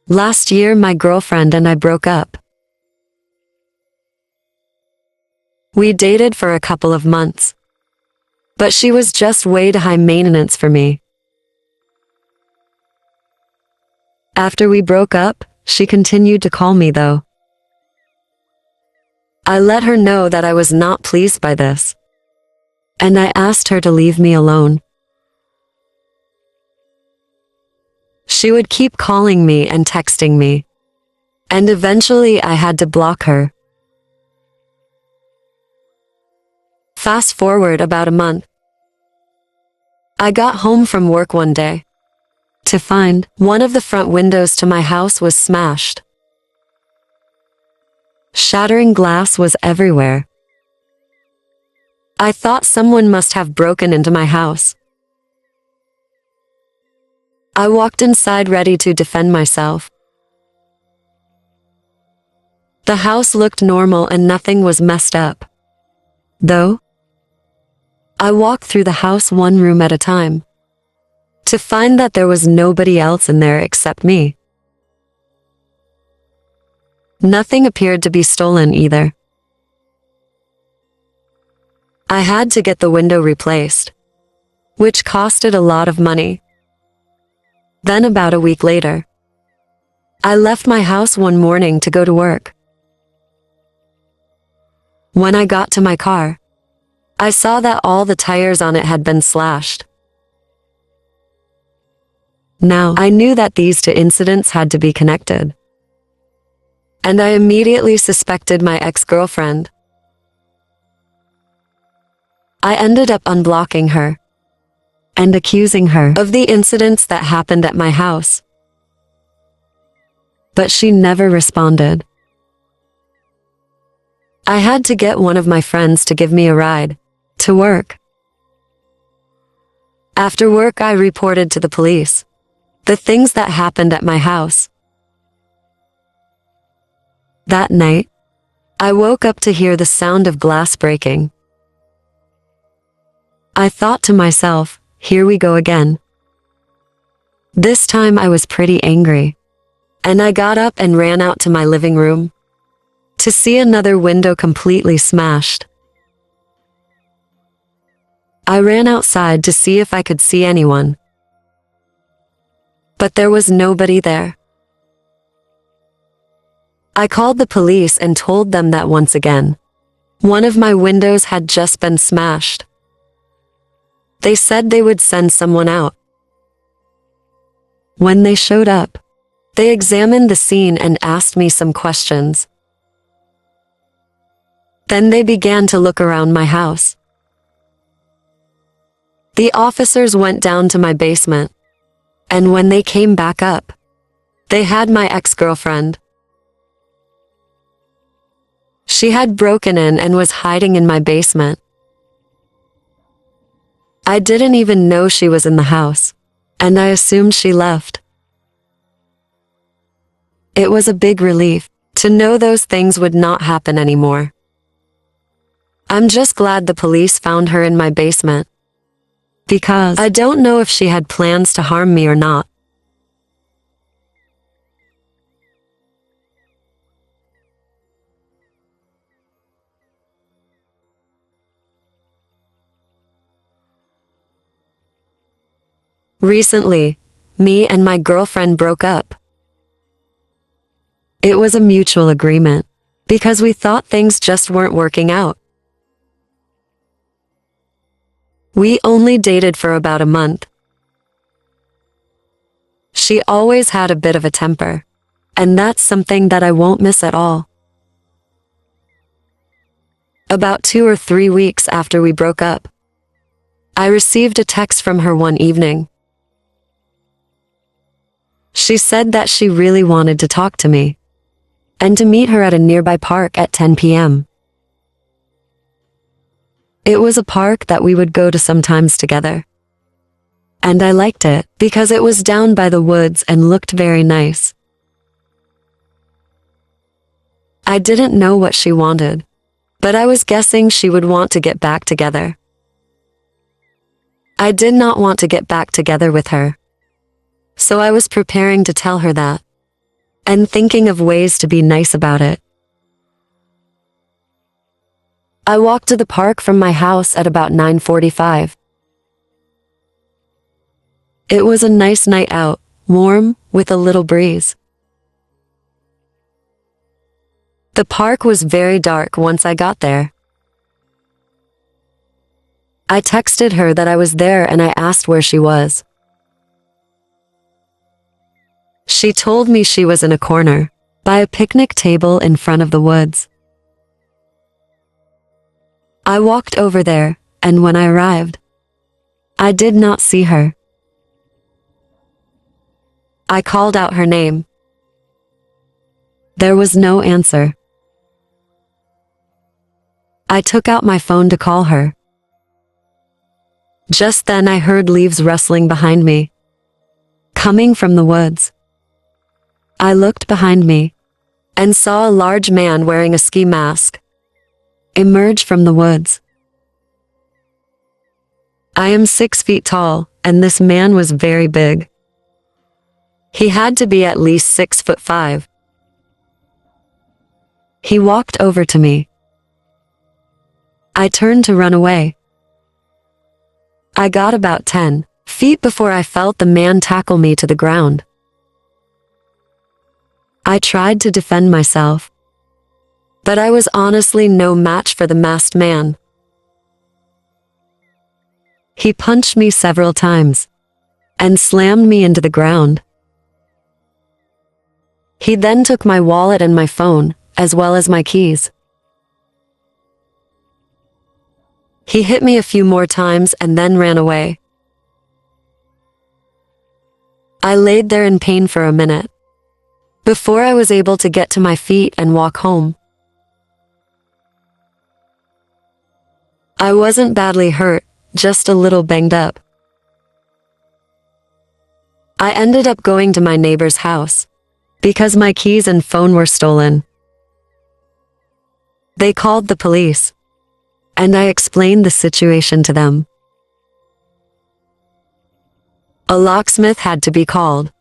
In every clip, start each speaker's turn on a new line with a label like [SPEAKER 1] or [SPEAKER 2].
[SPEAKER 1] Last year, my girlfriend and I broke up. We dated for a couple of months, but she was just way too high maintenance for me. After we broke up, she continued to call me though. I let her know that I was not pleased by this, and I asked her to leave me alone. She would keep calling me and texting me, and eventually I had to block her. Fast forward about a month. I got home from work one day to find one of the front windows to my house was smashed. Shattering glass was everywhere. I thought someone must have broken into my house. I walked inside ready to defend myself. The house looked normal and nothing was messed up, though. I walked through the house one room at a time to find that there was nobody else in there except me. Nothing appeared to be stolen either. I had to get the window replaced, which costed a lot of money. Then about a week later, I left my house one morning to go to work. When I got to my car, I saw that all the tires on it had been slashed. Now, I knew that these two incidents had to be connected, and I immediately suspected my ex-girlfriend. I ended up unblocking her and accusing her of the incidents that happened at my house, but she never responded. I had to get one of my friends to give me a ride to work. After work, I reported to the police the things that happened at my house. That night, I woke up to hear the sound of glass breaking. I thought to myself, here we go again. This time I was pretty angry, and I got up and ran out to my living room to see another window completely smashed. I ran outside to see if I could see anyone, but there was nobody there. I called the police and told them that once again, one of my windows had just been smashed. They said they would send someone out. When they showed up, they examined the scene and asked me some questions. Then they began to look around my house. The officers went down to my basement, and when they came back up, they had my ex-girlfriend. She had broken in and was hiding in my basement. I didn't even know she was in the house, and I assumed she left. It was a big relief to know those things would not happen anymore. I'm just glad the police found her in my basement, because I don't know if she had plans to harm me or not. Recently, me and my girlfriend broke up. It was a mutual agreement, because we thought things just weren't working out. We only dated for about a month. She always had a bit of a temper, and that's something that I won't miss at all. About 2 or 3 weeks after we broke up, I received a text from her one evening. She said that she really wanted to talk to me, and to meet her at a nearby park at 10 p.m. It was a park that we would go to sometimes together, and I liked it because it was down by the woods and looked very nice. I didn't know what she wanted, but I was guessing she would want to get back together. I did not want to get back together with her, so I was preparing to tell her that. and thinking of ways to be nice about it. I walked to the park from my house at about 9:45. It was a nice night out, warm, with a little breeze. The park was very dark once I got there. I texted her that I was there and I asked where she was. She told me she was in a corner, by a picnic table in front of the woods. I walked over there, and when I arrived, I did not see her. I called out her name. There was no answer. I took out my phone to call her. Just then I heard leaves rustling behind me, coming from the woods. I looked behind me and saw a large man wearing a ski mask emerge from the woods. I am 6 feet tall, and this man was very big. He had to be at least 6'5". He walked over to me. I turned to run away. I got about 10 feet before I felt the man tackle me to the ground. I tried to defend myself, but I was honestly no match for the masked man. He punched me several times and slammed me into the ground. He then took my wallet and my phone, as well as my keys. He hit me a few more times and then ran away. I laid there in pain for a minute, before I was able to get to my feet and walk home. I wasn't badly hurt, just a little banged up. I ended up going to my neighbor's house, because my keys and phone were stolen. They called the police, and I explained the situation to them. A locksmith had to be called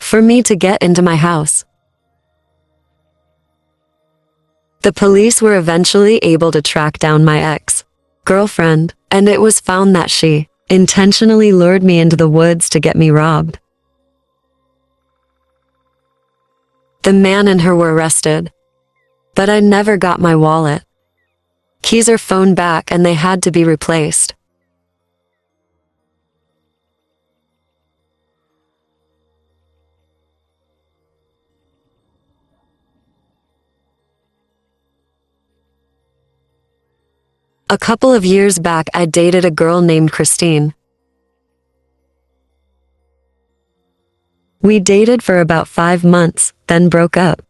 [SPEAKER 1] for me to get into my house. The police were eventually able to track down my ex-girlfriend, and it was found that she intentionally lured me into the woods to get me robbed. The man and her were arrested, but I never got my wallet, keys or phone back, and they had to be replaced. A couple of years back, I dated a girl named Christine. We dated for about 5 months, then broke up.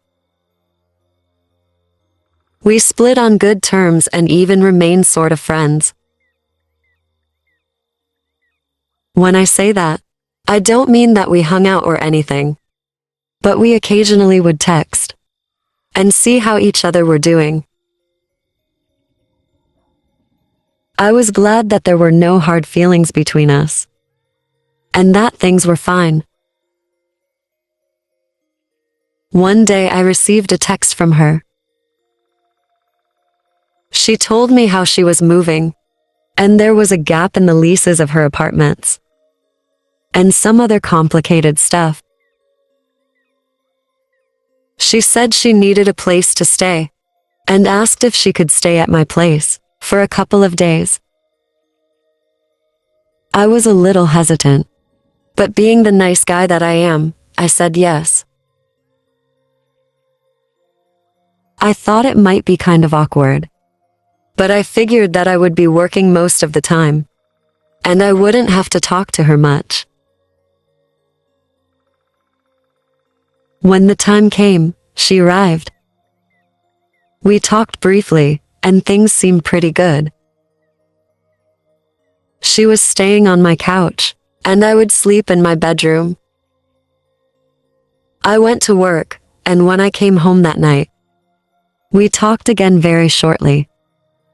[SPEAKER 1] We split on good terms and even remained sort of friends. When I say that, I don't mean that we hung out or anything, but we occasionally would text and see how each other were doing. I was glad that there were no hard feelings between us, and that things were fine. One day I received a text from her. She told me how she was moving, and there was a gap in the leases of her apartments, and some other complicated stuff. She said she needed a place to stay, and asked if she could stay at my place for a couple of days. I was a little hesitant, but being the nice guy that I am, I said yes. I thought it might be kind of awkward, but I figured that I would be working most of the time, and I wouldn't have to talk to her much. When the time came, she arrived. We talked briefly, and things seemed pretty good. She was staying on my couch, and I would sleep in my bedroom. I went to work, and when I came home that night, we talked again very shortly,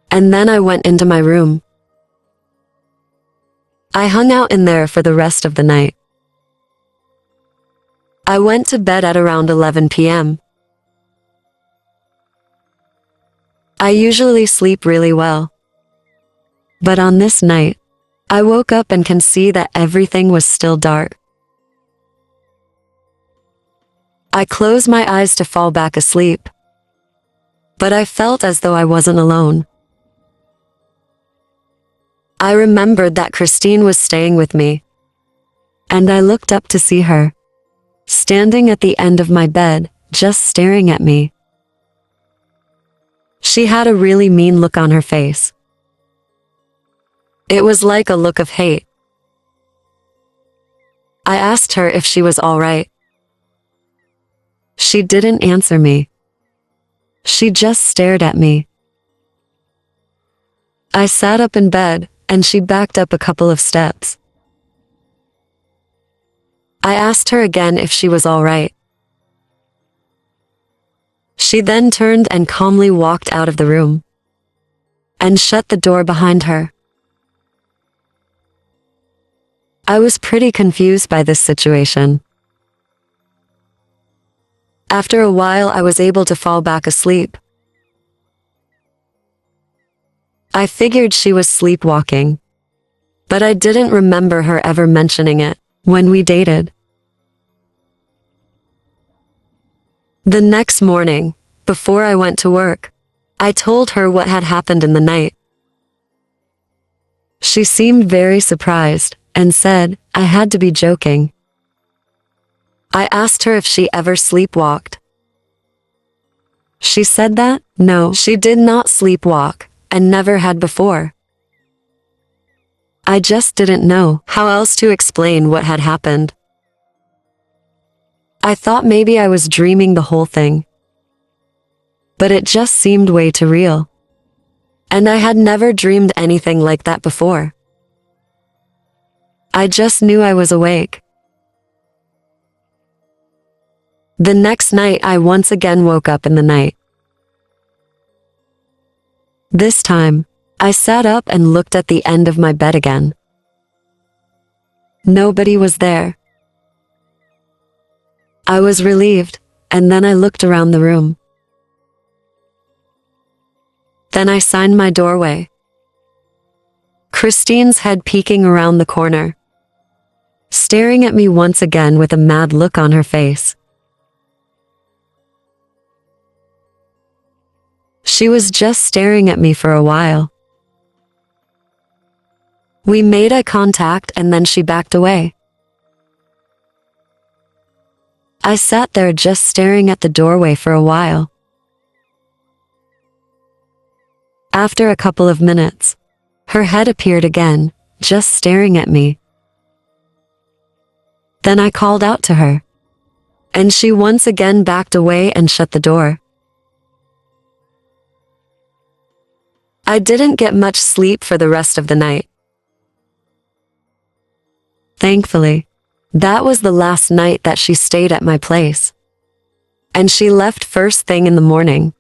[SPEAKER 1] and then I went into my room. I hung out in there for the rest of the night. I went to bed at around 11 p.m. I usually sleep really well. But on this night, I woke up and can see that everything was still dark. I closed my eyes to fall back asleep, but I felt as though I wasn't alone. I remembered that Christine was staying with me, and I looked up to see her, standing at the end of my bed, just staring at me. She had a really mean look on her face. It was like a look of hate. I asked her if she was all right. She didn't answer me. She just stared at me. I sat up in bed, and she backed up a couple of steps. I asked her again if she was all right. She then turned and calmly walked out of the room and shut the door behind her. I was pretty confused by this situation. After a while, I was able to fall back asleep. I figured she was sleepwalking, but I didn't remember her ever mentioning it when we dated. The next morning, before I went to work, I told her what had happened in the night. She seemed very surprised and said I had to be joking. I asked her if she ever sleepwalked. She said that, no, she did not sleepwalk and never had before. I just didn't know how else to explain what had happened. I thought maybe I was dreaming the whole thing, but it just seemed way too real. And I had never dreamed anything like that before. I just knew I was awake. The next night, I once again woke up in the night. This time, I sat up and looked at the end of my bed again. Nobody was there. I was relieved, and then I looked around the room. Then I signed my doorway. Christine's head peeking around the corner, staring at me once again with a mad look on her face. She was just staring at me for a while. We made eye contact and then she backed away. I sat there just staring at the doorway for a while. After a couple of minutes, her head appeared again, just staring at me. Then I called out to her, and she once again backed away and shut the door. I didn't get much sleep for the rest of the night. Thankfully, that was the last night that she stayed at my place, and she left first thing in the morning.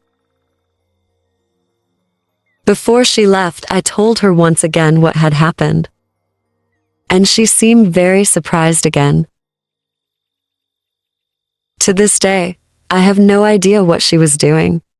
[SPEAKER 1] Before she left, I told her once again what had happened, and she seemed very surprised again. To this day, I have no idea what she was doing.